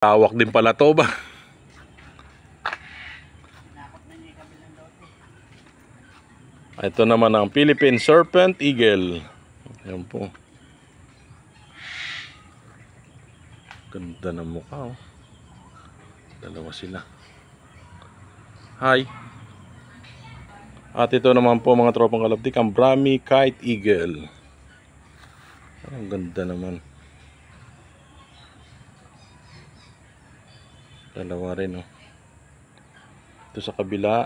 Tawak din pala to ba? Ito naman ang Philippine Serpent Eagle. Ayan po. Ganda ng mukha oh. Dalawa sila. Hi. At ito naman po mga tropang kalaptik, ang Brahmi Kite Eagle. Ang ganda naman. Dalawa rin oh. Ito sa kabila.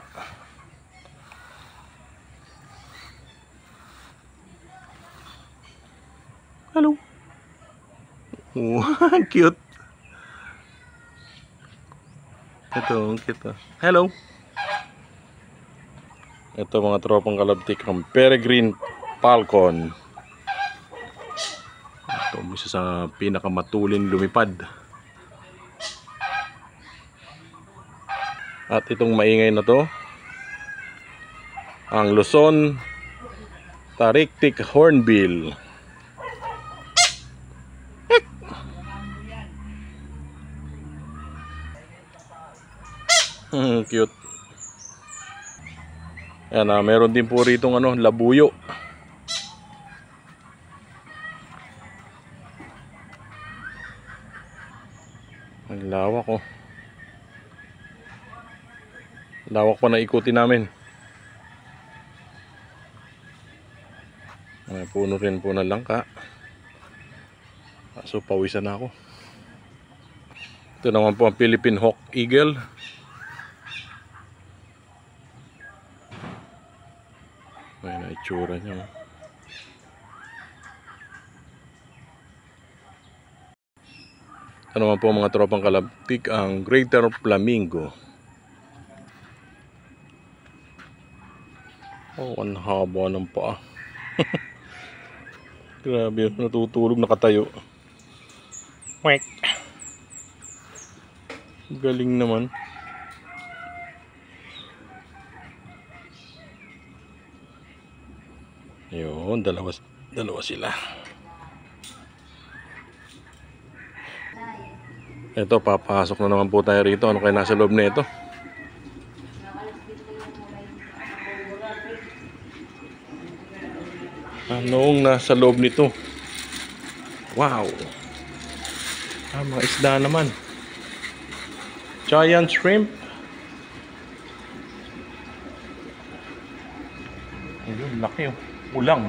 Hello. Oh, cute. Ito, cute. Hello. Ito mga tropang kalaptik, ang Peregrine Falcon. Ito, isa sa pinakamatulin lumipad. At itong maingay na to, ang Luzon Tarictic Hornbill. Cute. Ayan, meron din po rito labuyo. Ang lawak oh. Lawak pa na ikutin namin. May puno rin po na langka. So pawisan na ako. Ito naman po ang Philippine Hawk Eagle. Ayan na itsura niya. Ito naman po mga tropang kalaptik, ang Greater Flamingo. Oh, ang haba ng paa. Grabe, natutulog, nakatayo. Wek. Galing naman. Ayun, dalawa sila. Ito, papasok na naman po tayo rito. Ano kaya nasa loob na ito? Anong nasa loob nito? Wow! Mga isda naman. Giant shrimp. Ayun, laki oh. Ulang.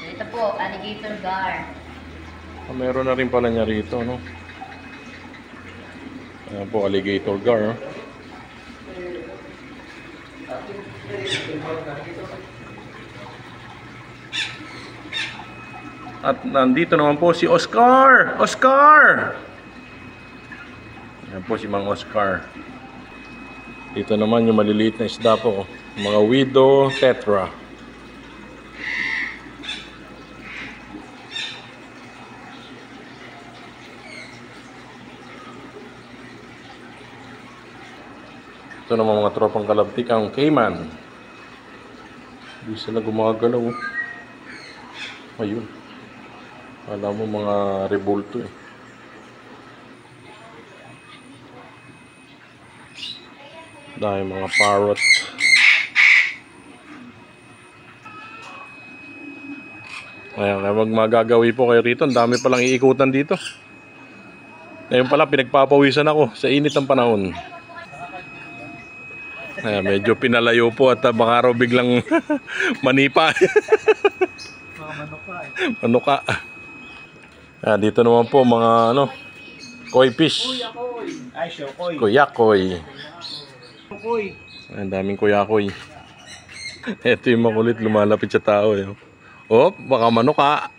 Ito po, alligator gar. Meron na rin pala niya rito, no? Ayan po, alligator gar. At nandito naman po si Oscar! Oscar! Ayan po si Mang Oscar. Dito naman yung maliliit na isda po. Mga widow tetra. Ito naman mga tropang kalaptik, ang Cayman. Hindi sila gumagalaw. Ayun. Alam mo mga rebulto eh. Dahil mga parrot. Ayan, wag magagawi po kayo rito. Ang dami palang iikutan dito. Ngayon pala pinagpapawisan ako sa init ng panahon. Ayan, medyo pinalayo po at baka raw biglang manipa. Manuka. Ayan, dito naman po mga koi fish. Kuyakoy. Ang daming kuyakoy. Ito yung makulit, lumalapit sa tao eh. Oh, baka manuka.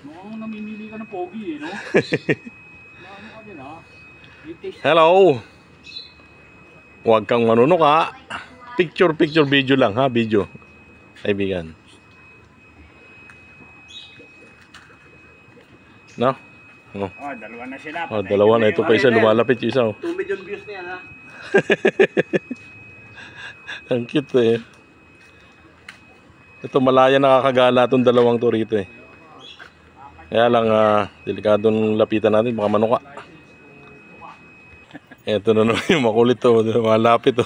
Mukhang namimili ka ng pogi eh, no? Hello. Huwag kang manunuka. Picture video lang ha, video. Kaibigan. No? Oh. Oh, dalawa na sila. Oh, dalawa na. Ito pa isa, lumalapit yung isa. Oh. 2 million views na yan ha. Ang cute eh. Ito malaya nakakagala itong dalawang to rito eh. Kaya lang delikadong lapitan natin, baka manuka. Ito na naman yung makulit to, malapit to.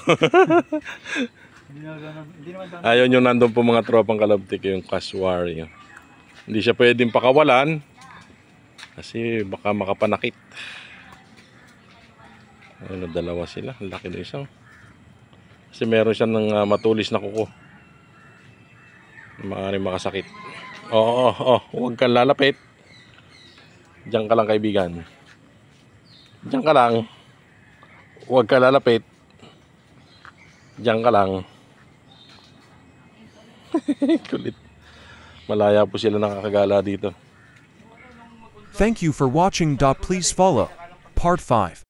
Ayun yung nandun po mga tropang kalabtik, yung kaswar yun. Hindi siya pwedeng pakawalan kasi baka makapanakit. Ayun, dalawa sila, laki na isang. Kasi meron siya ng matulis na kuko. Maaaring makasakit. Oo, huwag kang lalapit. Diyan ka lang kaibigan. Diyan ka lang. Huwag kang lalapit. Diyan ka lang. Kulit. Malaya po sila nakakagala dito. Thank you for watching. Please follow Part 5.